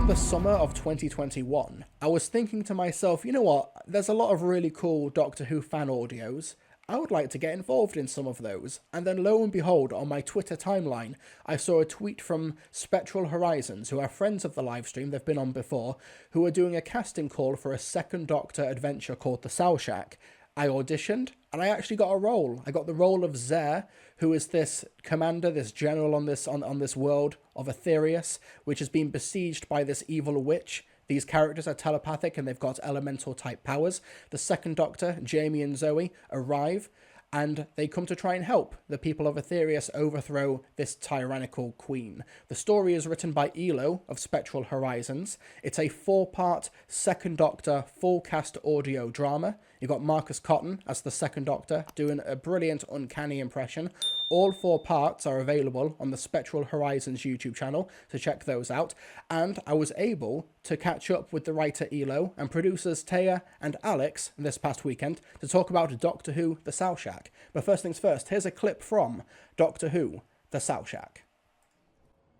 the summer of 2021, I was thinking to myself, you know what, there's a lot of really cool Doctor Who fan audios. I would like to get involved in some of those. And then lo and behold, on my Twitter timeline, I saw a tweet from Spectral Horizons, who are friends of the livestream, they've been on before, who are doing a casting call for a second Doctor adventure called The Sow Shack. I auditioned, and I actually got a role. I got the role of Zer, who is this commander, this general on this world of Aetherius, which has been besieged by this evil witch. These characters are telepathic and they've got elemental type powers. The second Doctor, Jamie and Zoe, arrive and they come to try and help the people of Aetherius overthrow this tyrannical queen. The story is written by Elo of Spectral Horizons. It's a 4-part second Doctor full cast audio drama. You've got Marcus Cotton as the second Doctor doing a brilliant uncanny impression. All 4 parts are available on the Spectral Horizons YouTube channel, so check those out. And I was able to catch up with the writer Elo and producers Taya and Alex this past weekend to talk about Doctor Who The Sow Shack. But first things first, here's a clip from Doctor Who The Sow Shack.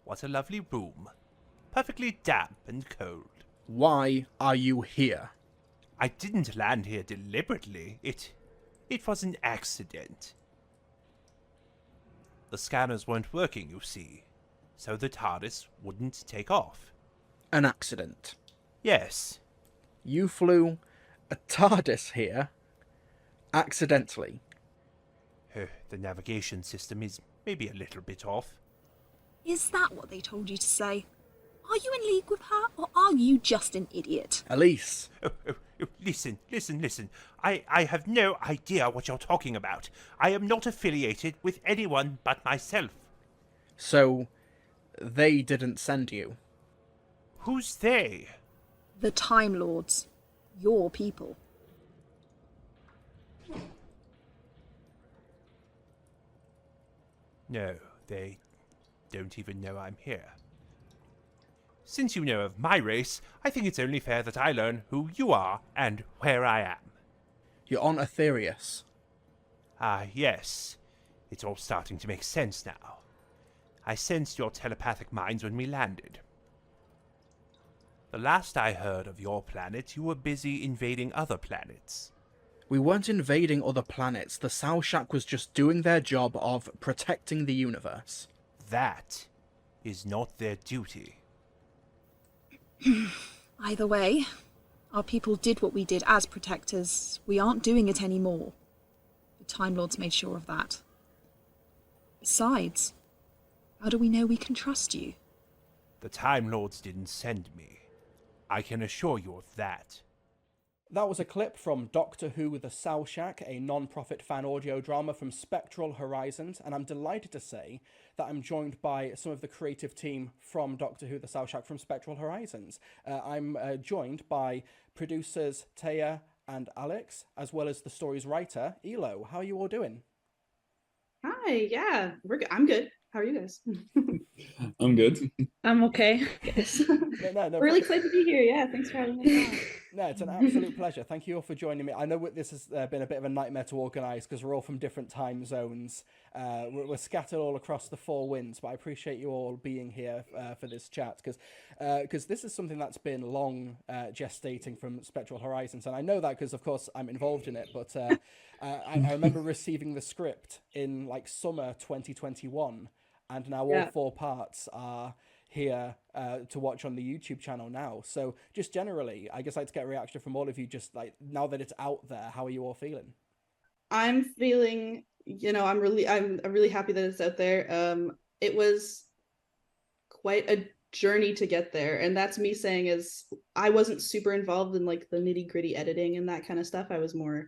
What a lovely room. Perfectly damp and cold. Why are you here? I didn't land here deliberately. It was an accident. The scanners weren't working, you see, so the TARDIS wouldn't take off. An accident. Yes. You flew a TARDIS here accidentally. The navigation system is maybe a little bit off. Is that what they told you to say? Are you in league with her, or are you just an idiot? Elise. Listen. I have no idea what you're talking about. I am not affiliated with anyone but myself. So, they didn't send you? Who's they? The Time Lords. Your people. No, they don't even know I'm here. Since you know of my race, I think it's only fair that I learn who you are and where I am. You're on Aetherius. Ah, yes. It's all starting to make sense now. I sensed your telepathic minds when we landed. The last I heard of your planet, you were busy invading other planets. We weren't invading other planets. The Sow Shack was just doing their job of protecting the universe. That is not their duty. Either way, our people did what we did as protectors. We aren't doing it anymore. The Time Lords made sure of that. Besides, how do we know we can trust you? The Time Lords didn't send me. I can assure you of that. That was a clip from Doctor Who The Sow Shack, a non-profit fan audio drama from Spectral Horizons, and I'm delighted to say that I'm joined by some of the creative team from Doctor Who The Sow Shack from Spectral Horizons. I'm joined by producers Taya and Alex, as well as the story's writer, Elo. How are you all doing? Hi, yeah, I'm good. How are you guys? I'm good. I'm okay. Yes. No, Really excited to be here. Yeah, thanks for having me on. No, it's an absolute pleasure. Thank you all for joining me. I know this has been a bit of a nightmare to organise because we're all from different time zones. We're scattered all across the 4 winds, but I appreciate you all being here for this chat because this is something that's been long gestating from Spectral Horizons, and I know that because, of course, I'm involved in it. But I remember receiving the script in like summer 2021, and now all 4 parts are here to watch on the YouTube channel now. So just generally, I guess I'd like to get a reaction from all of you, just like now that it's out there, how are you all feeling? I'm feeling, I'm really happy that it's out there. It was quite a journey to get there, and that's me saying is I wasn't super involved in like the nitty-gritty editing and that kind of stuff. I was more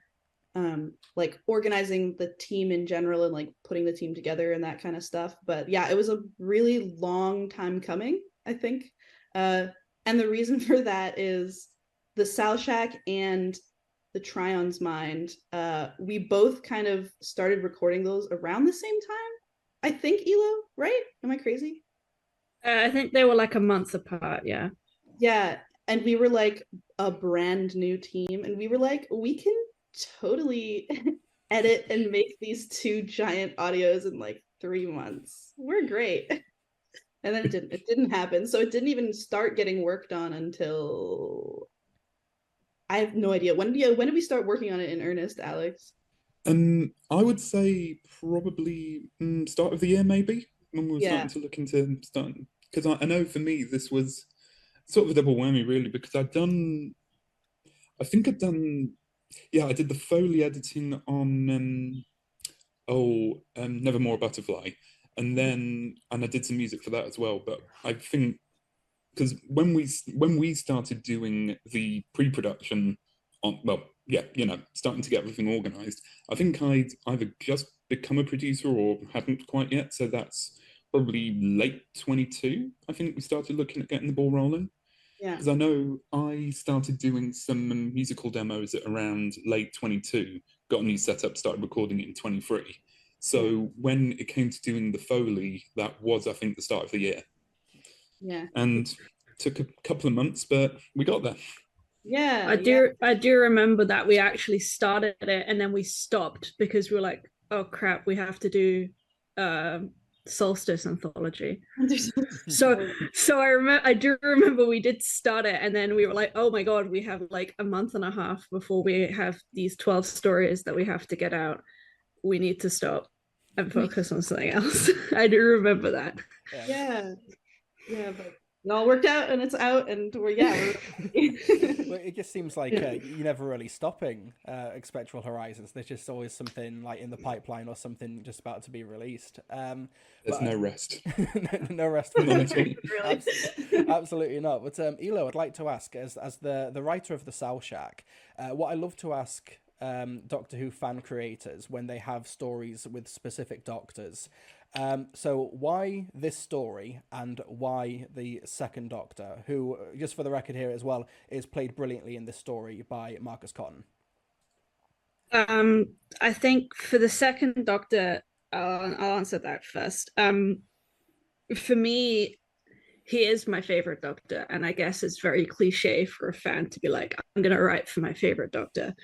like organizing the team in general and like putting the team together and that kind of stuff. But yeah, it was a really long time coming, I think. And the reason for that is the Sow Shack and the Tryon's Mind. We both kind of started recording those around the same time. I think, Elo, right? Am I crazy? I think they were like a month apart, yeah. Yeah, and we were like a brand new team, and we were like, we can totally edit and make these 2 giant audios in like 3 months. We're great. And then it didn't happen. So it didn't even start getting worked on until I have no idea. When did we start working on it in earnest, Alex? I would say probably start of the year, maybe when we were Yeah. starting to look into starting. Because I know for me this was sort of a double whammy, really, because I think I'd done, yeah, I did the Foley editing on Nevermore Butterfly, and I did some music for that as well. But I think because when we started doing the pre-production on, well, yeah, starting to get everything organized, I think I'd either just become a producer or hadn't quite yet. So that's probably late 22. I think we started looking at getting the ball rolling. Yeah. Because I know I started doing some musical demos at around late 22, got a new setup, started recording it in 23. So when it came to doing the Foley, that was, I think, the start of the year. Yeah. And took a couple of months, but we got there. Yeah. I do remember that we actually started it and then we stopped because we were like, oh crap, we have to do Solstice anthology. I do remember we did start it and then we were like, oh my god, we have like a month and a half before we have these 12 stories that we have to get out. We need to stop and focus on something else. I do remember that. Yeah. But it all worked out and it's out and we're Well, it just seems like you're never really stopping Spectral Horizons. There's just always something like in the pipeline or something just about to be released. There's no rest. No rest. Absolutely not. But Elo, I'd like to ask, as the writer of the Cell Shack, what I love to ask Doctor Who fan creators when they have stories with specific doctors. So why this story and why the second Doctor, who, just for the record here as well, is played brilliantly in this story by Marcus Cotton? I think for the second Doctor, I'll answer that first. For me, he is my favorite Doctor, and I guess it's very cliche for a fan to be like, I'm going to write for my favorite Doctor.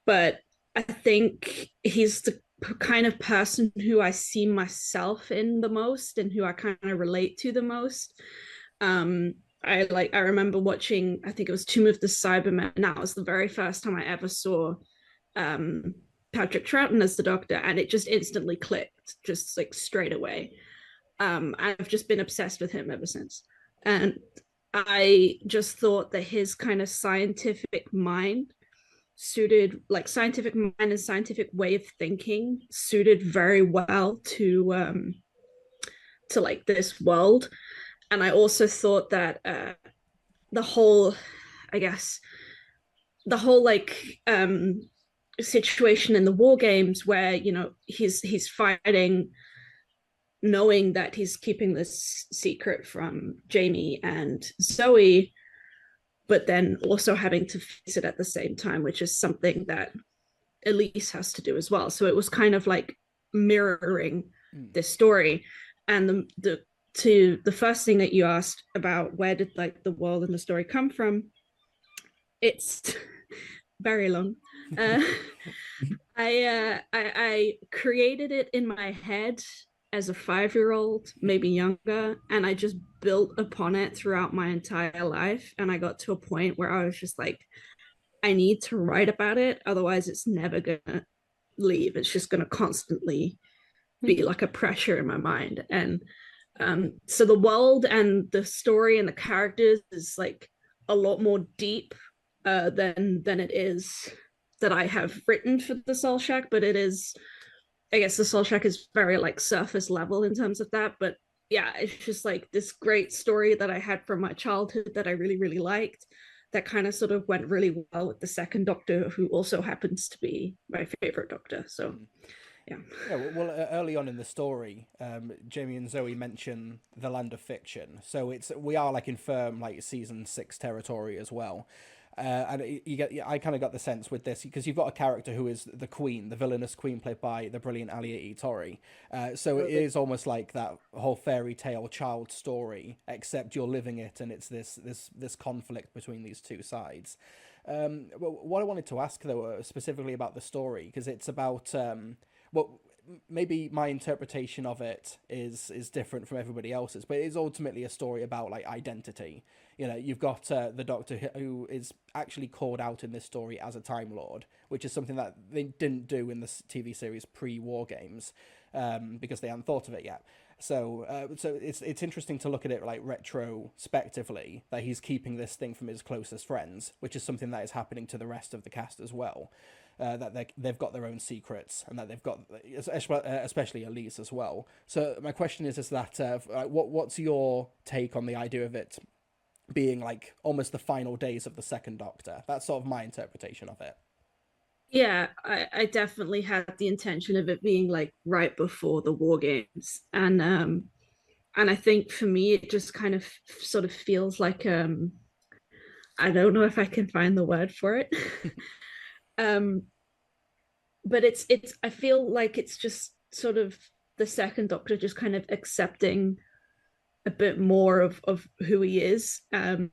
But I think he's the kind of person who I see myself in the most and who I kind of relate to the most. I remember watching, I think it was Tomb of the Cybermen, and that was the very first time I ever saw Patrick Troughton as the Doctor, and it just instantly clicked, just like straight away. I've just been obsessed with him ever since. And I just thought that his kind of scientific mind suited, like scientific mind and scientific way of thinking suited very well to like this world. And I also thought that the whole like situation in the war games where he's fighting knowing that he's keeping this secret from Jamie and Zoe, but then also having to face it at the same time, which is something that Elise has to do as well. So it was kind of like mirroring this story. And the first thing that you asked about, where did like the world and the story come from? It's very long. I created it in my head as a 5-year-old, maybe younger, and I just built upon it throughout my entire life. And I got to a point where I was just like, I need to write about it, otherwise it's never gonna leave. It's just gonna constantly be like a pressure in my mind. And so the world and the story and the characters is like a lot more deep than it is that I have written for the Soul Shack, but it is, I guess the Soul Shack is very like surface level in terms of that. But yeah, it's just like this great story that I had from my childhood that I really, really liked, that kind of sort of went really well with the second Doctor, who also happens to be my favorite Doctor. So yeah. Well, early on in the story, Jamie and Zoe mention the land of fiction, so we are like in firm like season 6 territory as well. And I kind of got the sense with this because you've got a character who is the queen, the villainous queen, played by the brilliant Alia E. Torre. So it is almost like that whole fairy tale child story, except you're living it, and it's this conflict between these two sides. What I wanted to ask though, specifically about the story, because it's about maybe my interpretation of it is different from everybody else's, but it's ultimately a story about like identity. You know, you've got the Doctor who is actually called out in this story as a Time Lord, which is something that they didn't do in the TV series pre-War Games, because they hadn't thought of it yet. So it's interesting to look at it like retrospectively, that he's keeping this thing from his closest friends, which is something that is happening to the rest of the cast as well. That they've got their own secrets, and that they've got, especially Elise as well. So my question is that what's your take on the idea of it being like almost the final days of the Second Doctor? That's sort of my interpretation of it. Yeah, I definitely had the intention of it being like right before the War Games, and I think for me it just kind of sort of feels like I don't know if I can find the word for it. But it's I feel like it's just sort of the Second Doctor just kind of accepting a bit more of who he is, and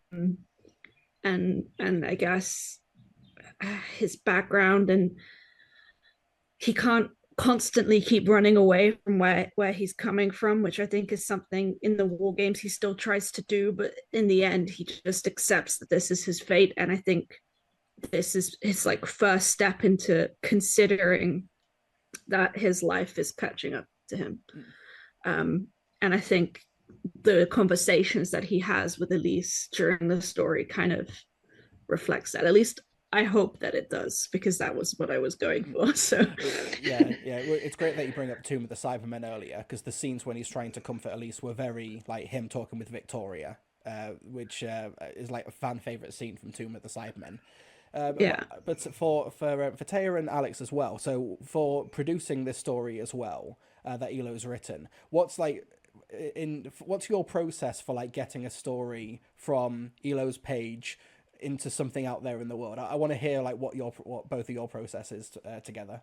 I guess his background, and he can't constantly keep running away from where he's coming from, which I think is something in the War Games he still tries to do, but in the end he just accepts that this is his fate. And I think this is his like first step into considering that his life is catching up to him. And I think the conversations that he has with Elise during the story kind of reflects that. At least I hope that it does, because that was what I was going for. So yeah, it's great that you bring up Tomb of the Cybermen earlier, because the scenes when he's trying to comfort Elise were very like him talking with Victoria, which is like a fan favorite scene from Tomb of the Cybermen. Yeah. But for Taya and Alex as well, so for producing this story as well, that Elo's written, what's your process for like getting a story from Elo's page into something out there in the world? I want to hear like what both of your processes together.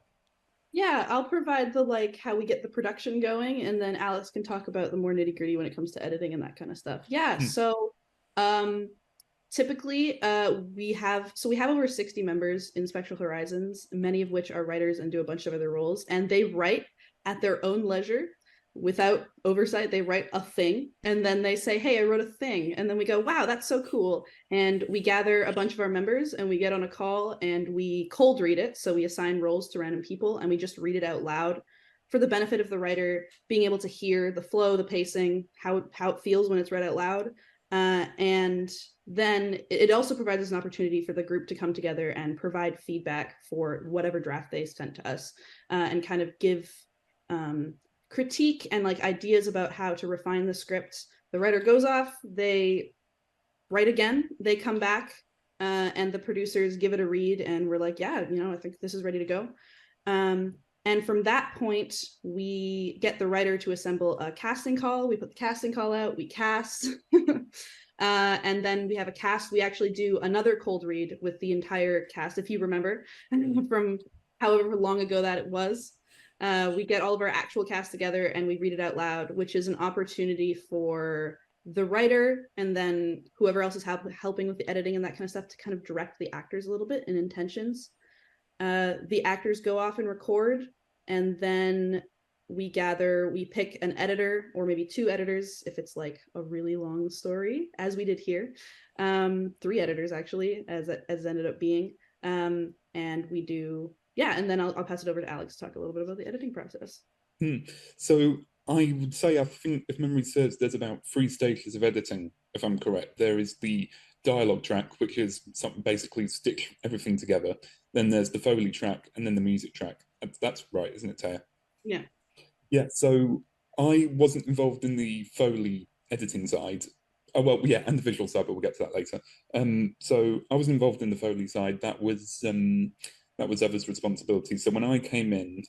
Yeah, I'll provide the like how we get the production going, and then Alex can talk about the more nitty-gritty when it comes to editing and that kind of stuff. Yeah, so typically we have over 60 members in Spectral Horizons, many of which are writers and do a bunch of other roles, and they write at their own leisure without oversight. They write a thing and then they say, hey, I wrote a thing, and then we go, wow, that's so cool, and we gather a bunch of our members and we get on a call and we cold read it. So we assign roles to random people and we just read it out loud for the benefit of the writer, being able to hear the flow, the pacing, how it feels when it's read out loud. And then it also provides us an opportunity for the group to come together and provide feedback for whatever draft they sent to us, and kind of give critique and like ideas about how to refine the script. The writer goes off, they write again, they come back, and the producers give it a read, and we're like, yeah, I think this is ready to go. And from that point, we get the writer to assemble a casting call. We put the casting call out, we cast, and then we have a cast. We actually do another cold read with the entire cast, if you remember, from however long ago that it was. We get all of our actual cast together and we read it out loud, which is an opportunity for the writer and then whoever else is helping with the editing and that kind of stuff to kind of direct the actors a little bit in intentions. The actors go off and record, and then we pick an editor or maybe two editors if it's like a really long story, as we did here. 3 editors actually, as ended up being. And we do, yeah, and then I'll pass it over to Alex to talk a little bit about the editing process. So I would say, I think if memory serves, there's about 3 stages of editing, if I'm correct. There is the dialogue track, which is something basically stitch everything together. Then there's the Foley track, and then the music track. That's right, isn't it, Taya? Yeah. Yeah, so I wasn't involved in the Foley editing side. Oh, well, yeah, and the visual side, but we'll get to that later. So I was involved in the Foley side. That was others' responsibility. So when I came in,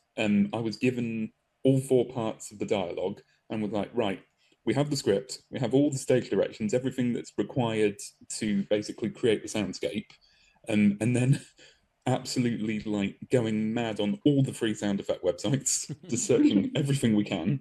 I was given all 4 parts of the dialogue and was like, right, we have the script, we have all the stage directions, everything that's required to basically create the soundscape, and then absolutely like going mad on all the free sound effect websites, just searching everything we can.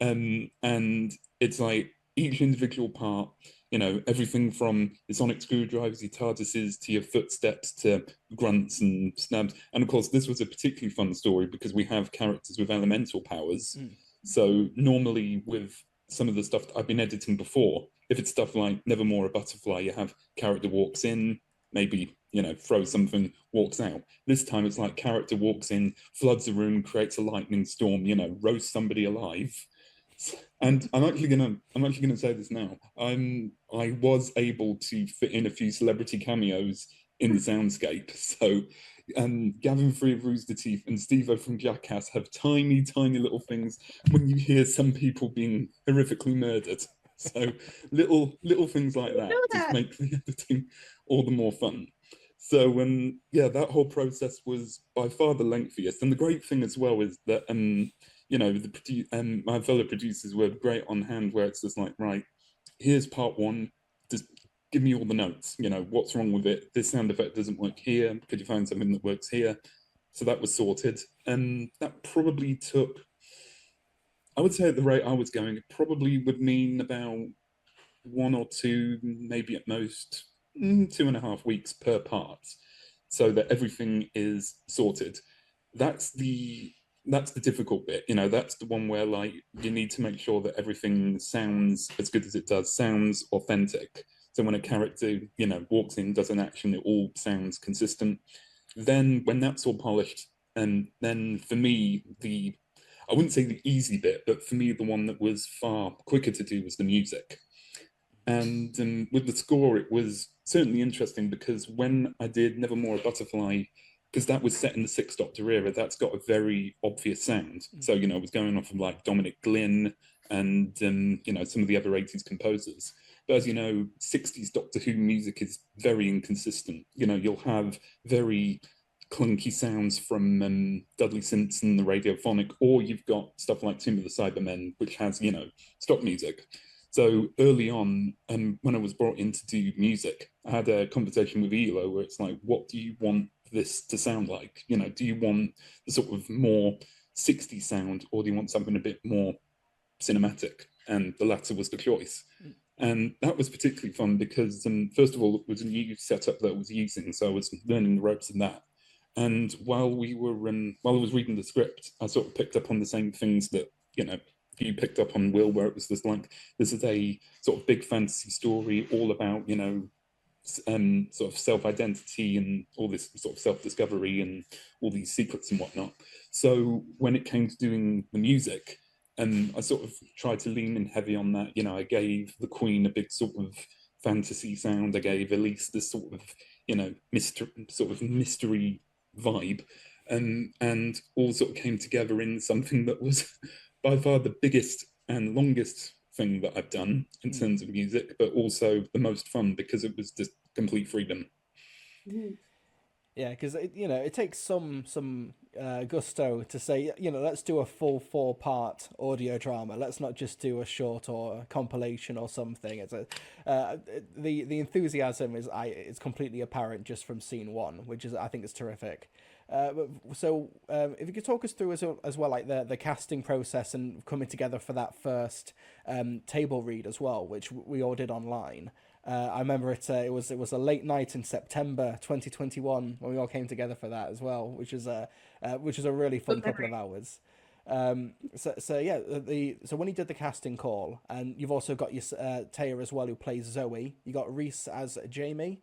And it's like each individual part You know, everything from the sonic screwdrivers, your TARDISes, to your footsteps, to grunts and snabs. And of course, this was a particularly fun story because we have characters with elemental powers. So normally with some of the stuff that I've been editing before, if it's stuff like Nevermore a Butterfly, you have character walks in, maybe, you know, throws something, walks out. This time it's like character walks in, floods a room, creates a lightning storm, you know, roasts somebody alive. And I'm actually gonna say this now. I was able to fit in a few celebrity cameos in the soundscape. So Gavin Free of Rooster Teeth and Steve-O from Jackass have tiny, tiny little things when you hear some people being horrifically murdered. So little things like that just make the editing all the more fun. So yeah, that whole process was by far the lengthiest. And the great thing as well is that you know, my fellow producers were great on hand, where it's just like, right, here's part one, just give me all the notes, you know, what's wrong with it? This sound effect doesn't work here. Could you find something that works here? So that was sorted. And that probably took, I would say at the rate I was going, it probably would mean about 1 or 2, maybe at most 2.5 weeks per part, so that everything is sorted. That's the difficult bit, you know, that's the one where like you need to make sure that everything sounds as good as it does, sounds authentic. So when a character, you know, walks in, does an action, it all sounds consistent. Then when that's all polished, and then for me, I wouldn't say the easy bit, but for me, the one that was far quicker to do was the music. And with the score, it was certainly interesting because when I did Nevermore a Butterfly, because that was set in the Sixth Doctor era, that's got a very obvious sound. So, you know, I was going off of like Dominic Glynn and, you know, some of the other 80s composers. But as you know, 60s Doctor Who music is very inconsistent. You know, you'll have very clunky sounds from Dudley Simpson, the Radiophonic, or you've got stuff like Tomb of the Cybermen, which has, you know, stock music. So early on, when I was brought in to do music, I had a conversation with Elo where it's like, what do you want this to sound like? You know, do you want the sort of more 60s sound, or do you want something a bit more cinematic? And the latter was the choice. And that was particularly fun because, first of all, it was a new setup that I was using, so I was learning the ropes in that. And while I was reading the script, I sort of picked up on the same things that, you know, you picked up on, Will, where it was just like, this is a sort of big fantasy story all about, you know, sort of self-identity and all this sort of self-discovery and all these secrets and whatnot. So when it came to doing the music, I sort of tried to lean in heavy on that. You know, I gave the Queen a big sort of fantasy sound. I gave Elise this sort of, you know, mystery vibe, and all sort of came together in something that was by far the biggest and longest thing that I've done in terms of music, but also the most fun because it was just complete freedom. Yeah, because you know, it takes some gusto to say, you know, let's do a full 4-part audio drama. Let's not just do a short or a compilation or something. It's the enthusiasm is completely apparent just from scene 1, which is, I think, is terrific. So if you could talk us through as well, like the casting process and coming together for that first table read as well, which we all did online. I remember it was a late night in September 2021 when we all came together for that as well, which is a really fun couple of hours. So when he did the casting call, and you've also got your Taya as well, who plays Zoe. You got Reese as Jamie,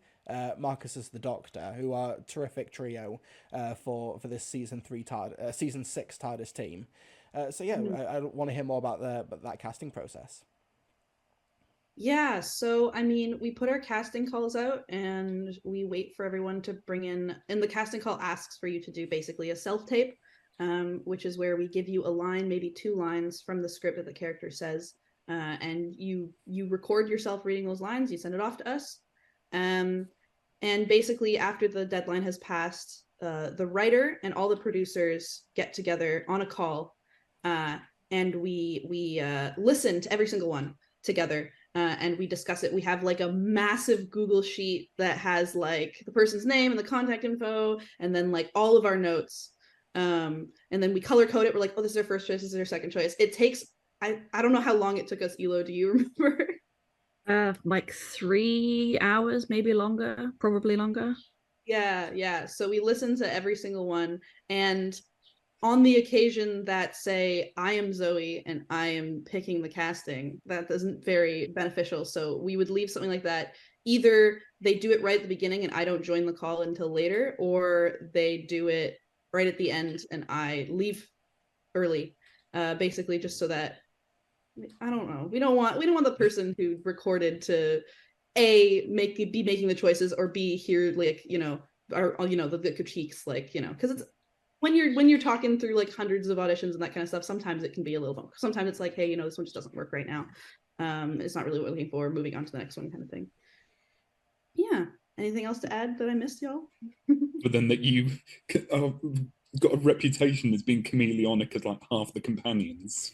Marcus as the Doctor, who are a terrific trio for this season 6 TARDIS team. I want to hear more about that casting process. Yeah, so I mean, we put our casting calls out and we wait for everyone to bring in, and the casting call asks for you to do basically a self-tape, which is where we give you a line, maybe 2 lines from the script that the character says, and you record yourself reading those lines, you send it off to us, and basically after the deadline has passed, the writer and all the producers get together on a call, and we listen to every single one together. And we discuss it. We have like a massive Google sheet that has like the person's name and the contact info, and then like all of our notes. And then we color code it. We're like, oh, this is our first choice. This is our second choice. It takes, I don't know how long it took us, Elo. Do you remember? Like 3 hours, maybe longer, probably longer. Yeah. So we listen to every single one, and on the occasion that say I am Zoe and I am picking the casting, that isn't very beneficial. So we would leave something like that. Either they do it right at the beginning and I don't join the call until later, or they do it right at the end and I leave early. Basically just so that I don't know. We don't want the person who recorded to be making the choices, or B hear like, or the critiques, like, because it's when you're talking through like hundreds of auditions and that kind of stuff, sometimes it can be a little bump. Sometimes it's like, hey, this one just doesn't work right now. It's not really what we're looking for. Moving on to the next one, kind of thing. Yeah. Anything else to add that I missed, y'all? But then that you got a reputation as being chameleonic as like half the companions.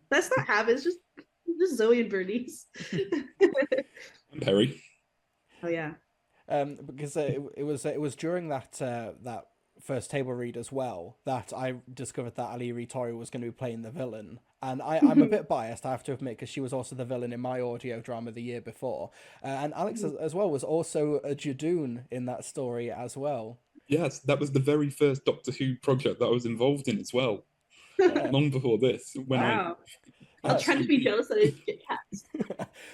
That's not half. It's just Zoe and Bernice. I'm Perry. Oh yeah. Because it was during that first table read as well that I discovered that Aliri Tori was going to be playing the villain, and I'm a bit biased, I have to admit, because she was also the villain in my audio drama the year before, and Alex as well was also a Judoon in that story as well. Yes, that was the very first Doctor Who project that I was involved in as well. Yeah. Long before this, when Wow. I'll try to be jealous that I didn't get cast.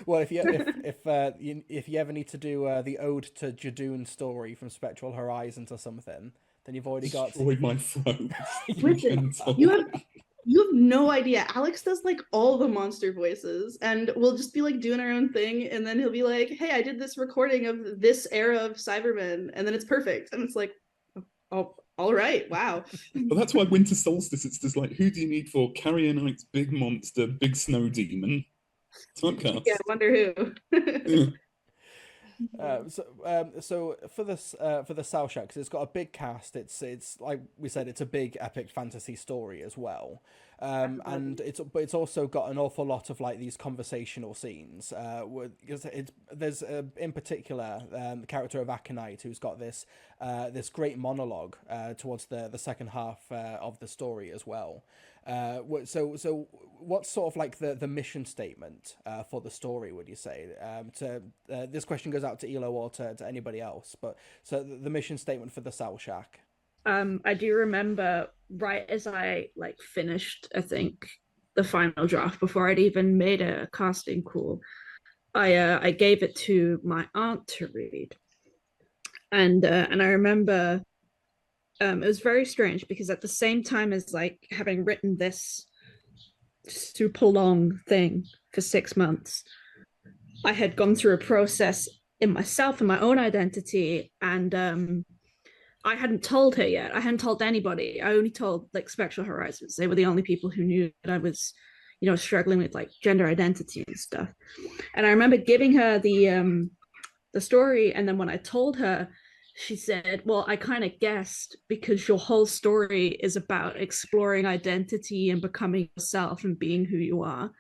Well, if you ever need to do the Ode to Judoon story from Spectral Horizons or something, then you've already got destroyed my throat. Listen, you have no idea. Alex does like all the monster voices, and we'll just be like doing our own thing, and then he'll be like, "Hey, I did this recording of this era of Cybermen," and then it's perfect, and it's like, "Oh, all right, wow." Well, that's why Winter Solstice, it's just like, who do you need for Carrionite's big monster, big snow demon? Typecast. Yeah, I wonder who. So for the South Shack, 'cause it's got a big cast. It's like we said, it's a big epic fantasy story as well, and it's also got an awful lot of like these conversational scenes. There's in particular the character of Aconite, who's got this great monologue towards the second half of the story as well. So what's sort of like the mission statement for the story, would you say? This question goes out to Elo or to anybody else, but so the mission statement for the Cell Shack. I do remember right as I like finished, I think, the final draft before I'd even made a casting call, I gave it to my aunt to read, and I remember it was very strange because at the same time as like having written this super long thing for 6 months, I had gone through a process in myself and my own identity, and I hadn't told her yet. I hadn't told anybody. I only told like Spectral Horizons. They were the only people who knew that I was, struggling with like gender identity and stuff. And I remember giving her the story, and then when I told her, she said, "Well, I kind of guessed because your whole story is about exploring identity and becoming yourself and being who you are."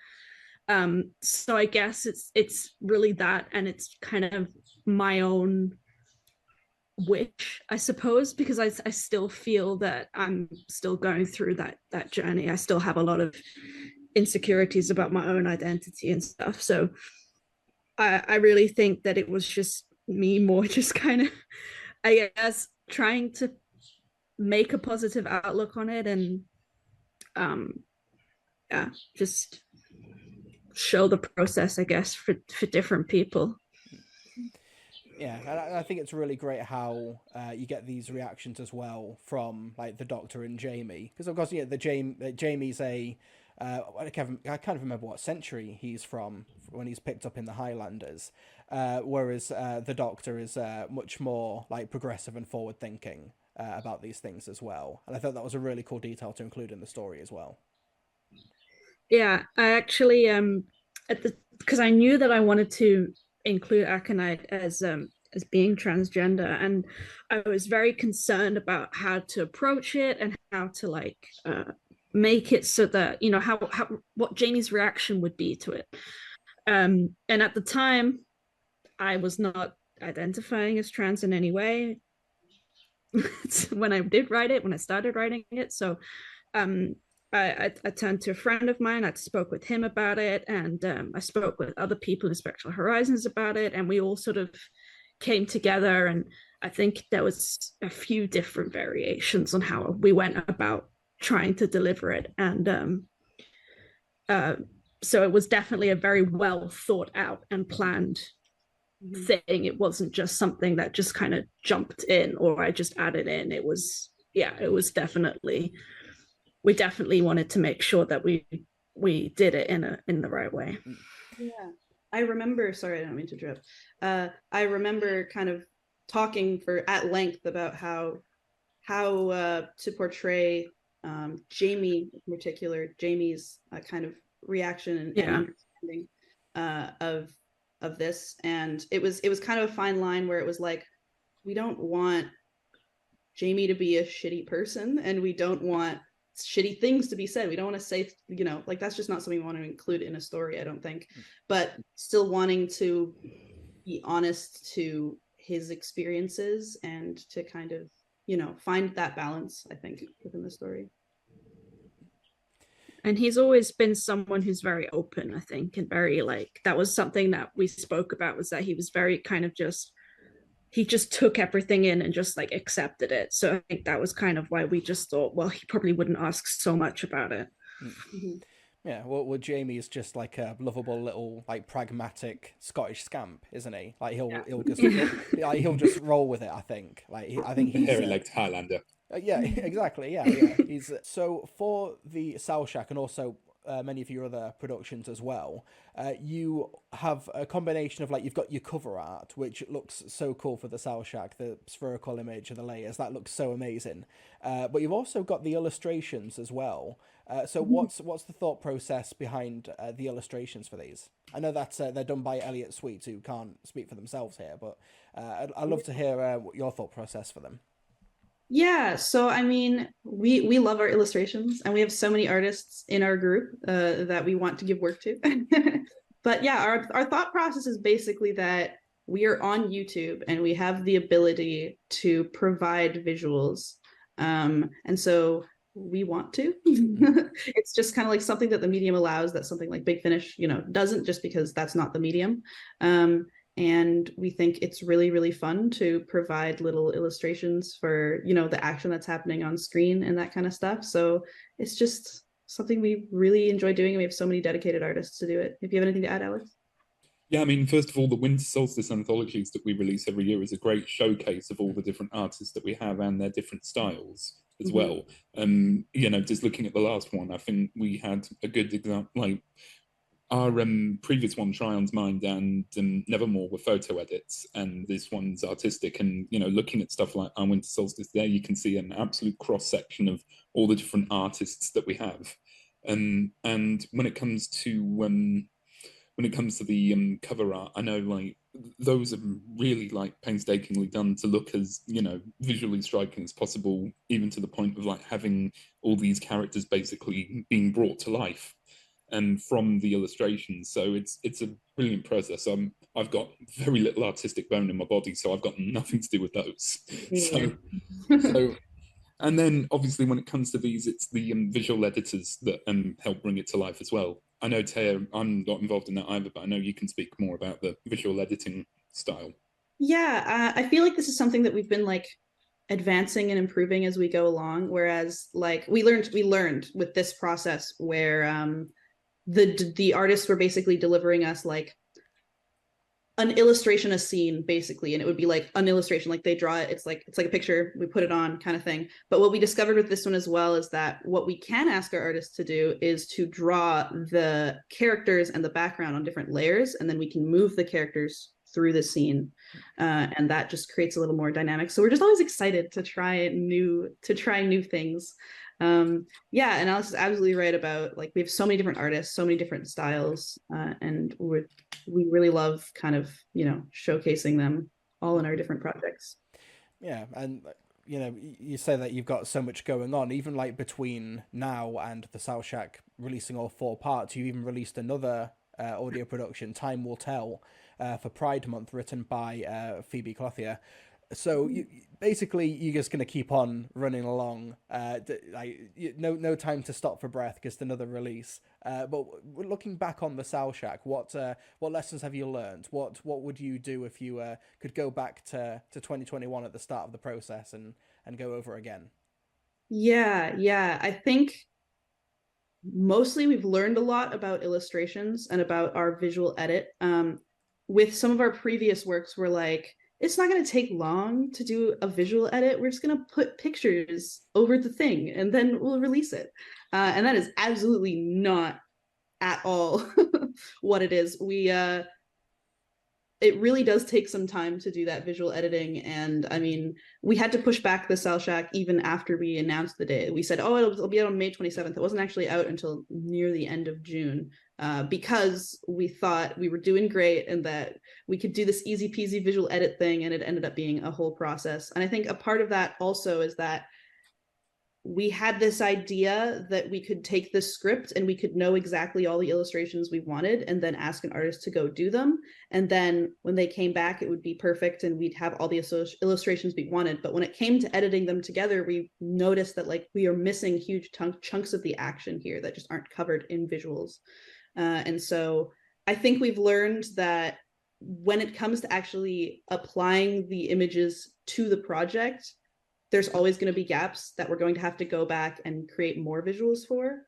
So I guess it's really that, and it's kind of my own wish, I suppose, because I still feel that I'm still going through that journey. I still have a lot of insecurities about my own identity and stuff. So I really think that it was just me more just kind of, I guess, trying to make a positive outlook on it, and just show the process, I guess, for different people. Yeah, and I think it's really great how you get these reactions as well from like the Doctor and Jamie, because of course, yeah, Jamie's a I can't remember what century he's from when he's picked up in the Highlanders, whereas the Doctor is much more like progressive and forward thinking about these things as well, and I thought that was a really cool detail to include in the story as well. Yeah, I actually because I knew that I wanted to include Aconite as being transgender, and I was very concerned about how to approach it and how to like make it so that how what Jamie's reaction would be to it. And at the time, I was not identifying as trans in any way. When I started writing it, so I turned to a friend of mine. I spoke with him about it, and I spoke with other people in Spectral Horizons about it, and we all sort of came together. And I think there was a few different variations on how we went about trying to deliver it, and so it was definitely a very well thought out and planned thing. It wasn't just something that just kind of jumped in or I just added in. It was, yeah, it was definitely, we definitely wanted to make sure that we did it in the right way. Yeah, I remember, sorry, I don't mean to interrupt. I remember kind of talking for at length about how to portray Jamie in particular, Jamie's kind of reaction and understanding of this. And it was kind of a fine line where it was like, we don't want Jamie to be a shitty person, and we don't want shitty things to be said. We don't want to say, you know, like that's just not something we want to include in a story, I don't think. But still wanting to be honest to his experiences and to kind of, you know, find that balance, I think, within the story. And he's always been someone who's very open, I think, and very like, that was something that we spoke about, was that he was very kind of just, he just took everything in and just like accepted it. So I think that was kind of why we just thought, well, he probably wouldn't ask so much about it. Mm-hmm. Yeah, well, Jamie is just like a lovable little, like, pragmatic Scottish scamp, isn't he? Like he'll just roll with it. I think. I think he's hairy-legged Highlander. Yeah, exactly. Yeah. He's so for the Soul Shack and also many of your other productions as well. You have a combination of, like, you've got your cover art, which looks so cool for the Soul Shack, the spherical image and the layers, that looks so amazing. But you've also got the illustrations as well. So what's the thought process behind the illustrations for these? I know that they're done by Elliot Sweet, who can't speak for themselves here, but I'd love to hear your thought process for them. Yeah, so I mean, we love our illustrations, and we have so many artists in our group that we want to give work to. But yeah, our thought process is basically that we are on YouTube and we have the ability to provide visuals, and so we want to. It's just kind of like something that the medium allows, that something like Big Finish, you know, doesn't, just because that's not the medium. And we think it's really, really fun to provide little illustrations for, you know, the action that's happening on screen and that kind of stuff. So it's just something we really enjoy doing, and we have so many dedicated artists to do it. If you have anything to add, Alex? Yeah, I mean, first of all, the Winter Solstice anthologies that we release every year is a great showcase of all the different artists that we have and their different styles as well. You know, just looking at the last one, I think we had a good example, like our previous one, Tryon's Mind and Nevermore, were photo edits, and this one's artistic. And, you know, looking at stuff like our Winter Solstice there, you can see an absolute cross-section of all the different artists that we have. And when it comes to the cover art, I know, like, those are really, like, painstakingly done to look as, you know, visually striking as possible, even to the point of, like, having all these characters basically being brought to life from the illustrations. So it's a brilliant process. I've got very little artistic bone in my body, so I've got nothing to do with those. Yeah. So and then obviously when it comes to these, it's the visual editors that help bring it to life as well. I know, Taya, I'm not involved in that either, but I know you can speak more about the visual editing style. Yeah, I feel like this is something that we've been, like, advancing and improving as we go along. Whereas, like, we learned with this process where the artists were basically delivering us, like, an illustration, a scene, basically, and it would be like an illustration, like they draw it, it's like a picture, we put it on, kind of thing. But what we discovered with this one as well is that what we can ask our artists to do is to draw the characters and the background on different layers, and then we can move the characters through the scene, and that just creates a little more dynamic. So we're just always excited to try new things. Yeah, and Alex is absolutely right about, like, we have so many different artists, so many different styles, and we really love kind of, you know, showcasing them all in our different projects. Yeah, and you know, you say that you've got so much going on, even like between now and the Soul Shack releasing all 4 parts, you even released another audio production, Time Will Tell, for Pride Month, written by Phoebe Clothier. So basically, you're just going to keep on running along. No time to stop for breath, just another release. But looking back on the Sal Shack, what lessons have you learned? What would you do if you could go back to 2021 at the start of the process and go over again? Yeah. I think mostly we've learned a lot about illustrations and about our visual edit. With some of our previous works, we're like, it's not going to take long to do a visual edit. We're just going to put pictures over the thing and then we'll release it. And that is absolutely not at all what it is. It really does take some time to do that visual editing. And I mean, we had to push back the Sal Shack even after we announced the day. We said, oh, it'll be out on May 27th. It wasn't actually out until near the end of June, because we thought we were doing great and that we could do this easy peasy visual edit thing. And it ended up being a whole process. And I think a part of that also is that we had this idea that we could take this script and we could know exactly all the illustrations we wanted and then ask an artist to go do them. And then when they came back, it would be perfect and we'd have all the illustrations we wanted. But when it came to editing them together, we noticed that like we are missing huge chunks of the action here that just aren't covered in visuals. And so I think we've learned that when it comes to actually applying the images to the project, there's always going to be gaps that we're going to have to go back and create more visuals for.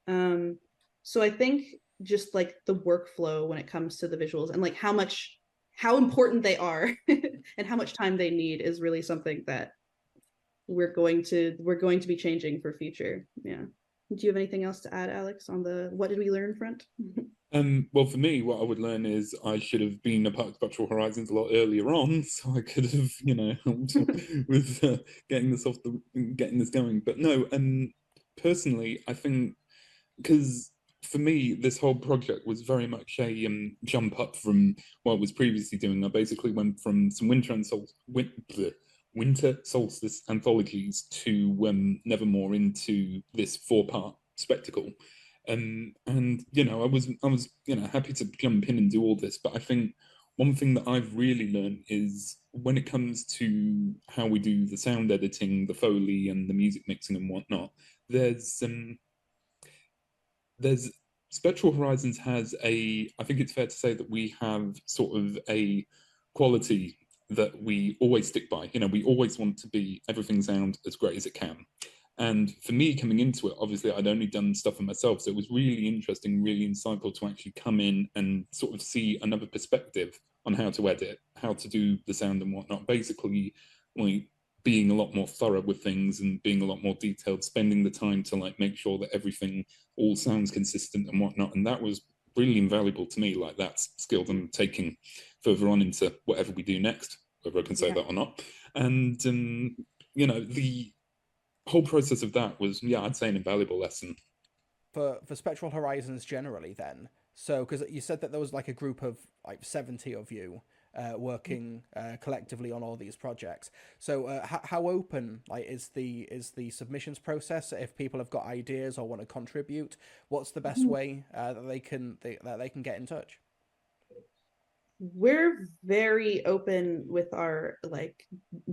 So I think just like the workflow when it comes to the visuals and like how important they are and how much time they need is really something that we're going to be changing for future. Yeah. Do you have anything else to add, Alex, on the what did we learn front? Well, for me, what I would learn is I should have been a part of Spectral Horizons a lot earlier on, so I could have, helped with getting this going. But no, personally, I think because for me, this whole project was very much a jump up from what I was previously doing. I basically went from some winter solstice anthologies to Nevermore into this 4-part spectacle. And I was happy to jump in and do all this, but I think one thing that I've really learned is when it comes to how we do the sound editing, the Foley and the music mixing and whatnot, there's Spectral Horizons has I think it's fair to say that we have sort of a quality that we always stick by. We always want to be everything sound as great as it can. And for me, coming into it, obviously, I'd only done stuff for myself. So it was really interesting, really insightful to actually come in and sort of see another perspective on how to edit, how to do the sound and whatnot. Basically, like being a lot more thorough with things and being a lot more detailed, spending the time to like make sure that everything all sounds consistent and whatnot. And that was really invaluable to me. Like that's skills I'm taking further on into whatever we do next, whether I can say that or not. And, the whole process of that was, I'd say an invaluable lesson. For Spectral Horizons generally then, so because you said that there was like a group of like 70 of you working collectively on all these projects. So how open like is the submissions process? If people have got ideas or want to contribute, what's the best way that they can get in touch? We're very open with our like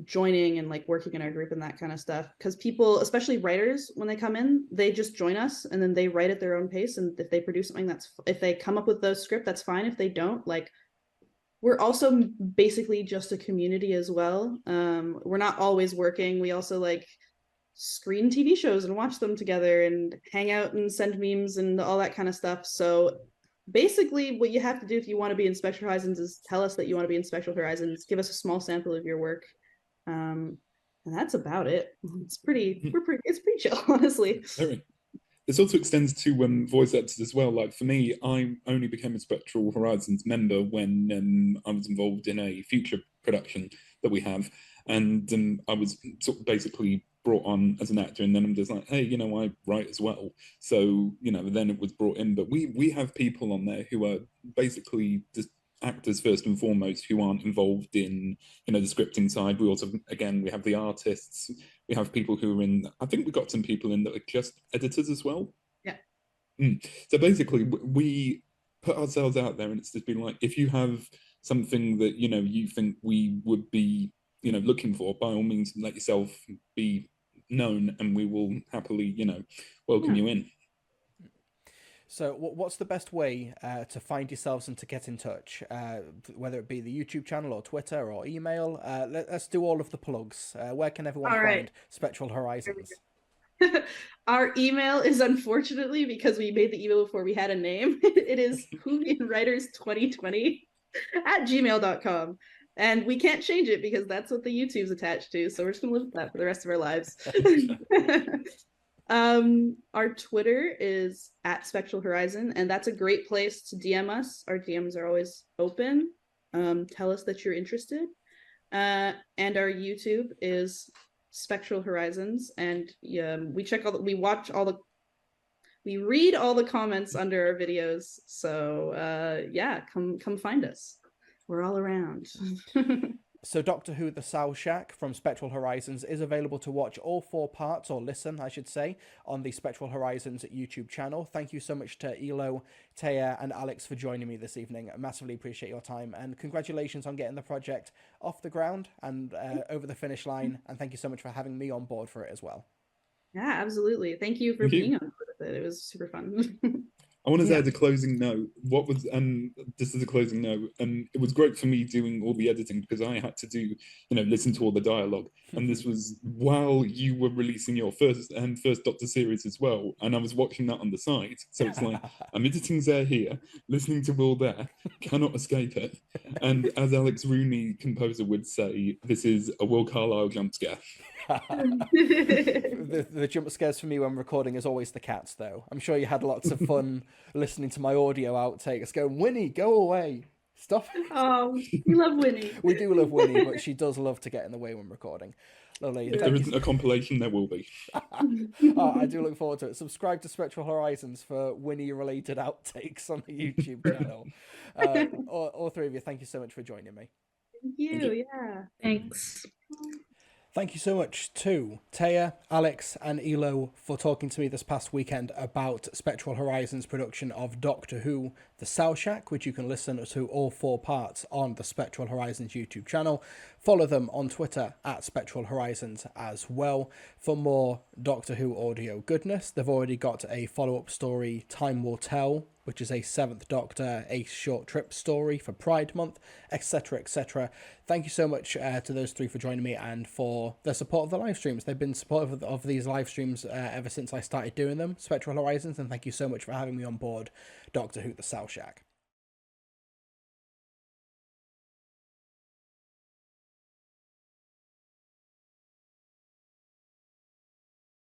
joining and like working in our group and that kind of stuff, because people, especially writers, when they come in, they just join us and then they write at their own pace, and if they produce something, if they come up with the script, that's fine. If they don't, like, we're also basically just a community as well. We're not always working. We also like screen TV shows and watch them together and hang out and send memes and all that kind of stuff. So basically what you have to do if you want to be in Spectral Horizons is tell us that you want to be in Spectral Horizons, give us a small sample of your work, and that's about it. It's pretty chill, honestly. This also extends to voice actors as well. Like for me, I only became a Spectral Horizons member when I was involved in a future production that we have, and I was sort of basically brought on as an actor, and then I'm just like, hey, I write as well. So, then it was brought in. But we have people on there who are basically just actors first and foremost, who aren't involved in, the scripting side. We also, again, we have the artists. We have people who are in, I think we got some people in that are just editors as well. Yeah. So basically, we put ourselves out there, and it's just been like, if you have something that, you think we would be looking for, by all means, let yourself be known, and we will happily, welcome you in. So, what's the best way to find yourselves and to get in touch? Whether it be the YouTube channel or Twitter or email. Let's do all of the plugs. Where can everyone find Spectral Horizons? Our email is, unfortunately, because we made the email before we had a name, it is whovianwriters2020@gmail.com. And we can't change it because that's what the YouTube's attached to. So we're just going to live with that for the rest of our lives. Our Twitter is @Spectral Horizon, and that's a great place to DM us. Our DMs are always open. Tell us that you're interested. And our YouTube is Spectral Horizons, and we read all the comments under our videos. So come find us. We're all around. So Doctor Who The Sow Shack from Spectral Horizons is available to watch all 4 parts, or listen, I should say, on the Spectral Horizons YouTube channel. Thank you so much to Elo, Taya, and Alex for joining me this evening. I massively appreciate your time, and congratulations on getting the project off the ground and over the finish line, and thank you so much for having me on board for it as well. Yeah, absolutely. Thank you for being on board with it. It was super fun. I want to add a closing note. This is a closing note, and it was great for me doing all the editing because I had to do, listen to all the dialogue, and this was while you were releasing your first Doctor series as well, and I was watching that on the side. So it's like I'm editing there here, listening to all there, cannot escape it. And as Alex Rooney, composer, would say, this is a Will Carlisle jump scare. The jump scares for me when recording is always the cats, though. I'm sure you had lots of fun listening to my audio outtakes going, Winnie, go away. Stop. Oh, we love Winnie. We do love Winnie, but she does love to get in the way when recording. Lovely. If there isn't a compilation, there will be. I do look forward to it. Subscribe to Spectral Horizons for Winnie-related outtakes on the YouTube channel. All 3 of you, thank you so much for joining me. Thank you. Yeah. Thanks. Thank you so much to Taya, Alex, and Elo for talking to me this past weekend about Spectral Horizons' production of Doctor Who The Sow Shack, which you can listen to all 4 parts on the Spectral Horizons YouTube channel. Follow them on Twitter @Spectral Horizons as well for more Doctor Who audio goodness. They've already got a follow-up story, Time Will Tell, which is a 7th Doctor Ace short trip story for Pride Month, etc., etc. Thank you so much to those 3 for joining me and for their support of the live streams. They've been supportive of these live streams ever since I started doing them, Spectral Horizons, and thank you so much for having me on board Doctor Who The Sow Shack.